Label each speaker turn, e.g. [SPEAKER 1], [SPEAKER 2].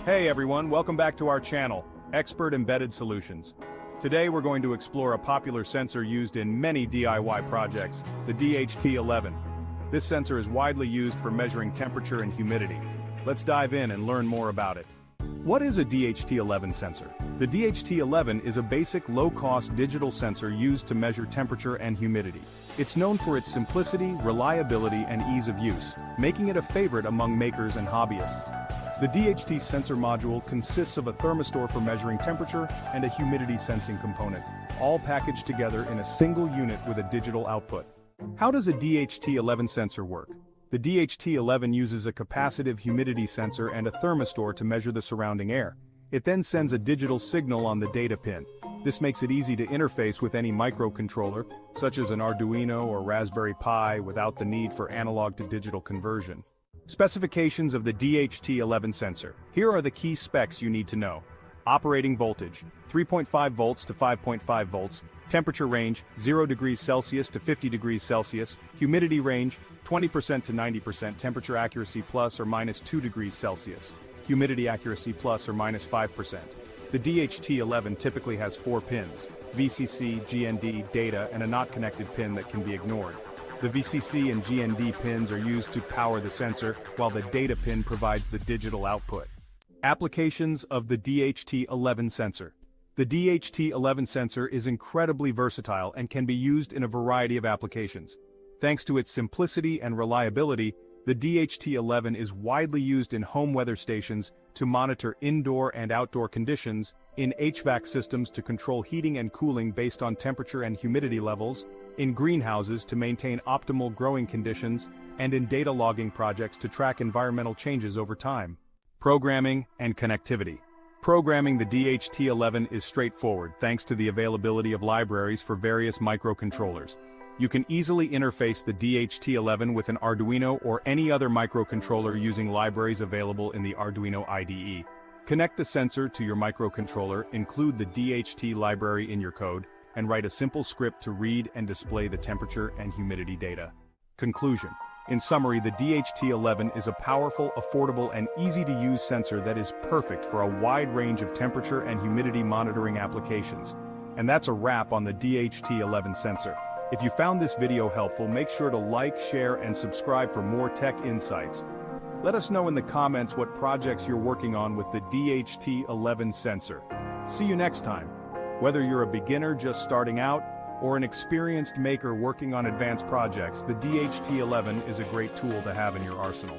[SPEAKER 1] Hey everyone, welcome back to our channel, Expert Embedded Solutions. Today we're going to explore a popular sensor used in many DIY projects, the DHT11. This sensor is widely used for measuring temperature and humidity. Let's dive in and learn more about it. What is a DHT11 sensor? The DHT11 is a basic low-cost digital sensor used to measure temperature and humidity. It's known for its simplicity, reliability, and ease of use, making it a favorite among makers and hobbyists. The DHT sensor module consists of a thermistor for measuring temperature and a humidity sensing component, all packaged together in a single unit with a digital output. How does a DHT11 sensor work? The DHT11 uses a capacitive humidity sensor and a thermistor to measure the surrounding air. It then sends a digital signal on the data pin. This makes it easy to interface with any microcontroller, such as an Arduino or Raspberry Pi, without the need for analog to digital conversion. Specifications of the DHT11 sensor. Here are the key specs you need to know. Operating voltage, 3.5 volts to 5.5 volts. Temperature range, 0 degrees Celsius to 50 degrees Celsius. Humidity range, 20% to 90%. Temperature accuracy plus or minus 2 degrees Celsius. Humidity accuracy plus or minus 5%. The DHT11 typically has 4 pins: VCC, GND, data, and a not connected pin that can be ignored. The VCC and GND pins are used to power the sensor, while the data pin provides the digital output. Applications of the DHT11 sensor. The DHT11 sensor is incredibly versatile and can be used in a variety of applications. Thanks to its simplicity and reliability, the DHT11 is widely used in home weather stations to monitor indoor and outdoor conditions, in HVAC systems to control heating and cooling based on temperature and humidity levels, in greenhouses to maintain optimal growing conditions, and in data logging projects to track environmental changes over time. Programming and connectivity. Programming the DHT11 is straightforward thanks to the availability of libraries for various microcontrollers. You can easily interface the DHT11 with an Arduino or any other microcontroller using libraries available in the Arduino IDE. Connect the sensor to your microcontroller, include the DHT library in your code, and write a simple script to read and display the temperature and humidity data. Conclusion. In summary, the DHT11 is a powerful, affordable, and easy-to-use sensor that is perfect for a wide range of temperature and humidity monitoring applications. And that's a wrap on the DHT11 sensor. If you found this video helpful, make sure to like, share, and subscribe for more tech insights. Let us know in the comments what projects you're working on with the DHT11 sensor. See you next time. Whether you're a beginner just starting out, or an experienced maker working on advanced projects, the DHT11 is a great tool to have in your arsenal.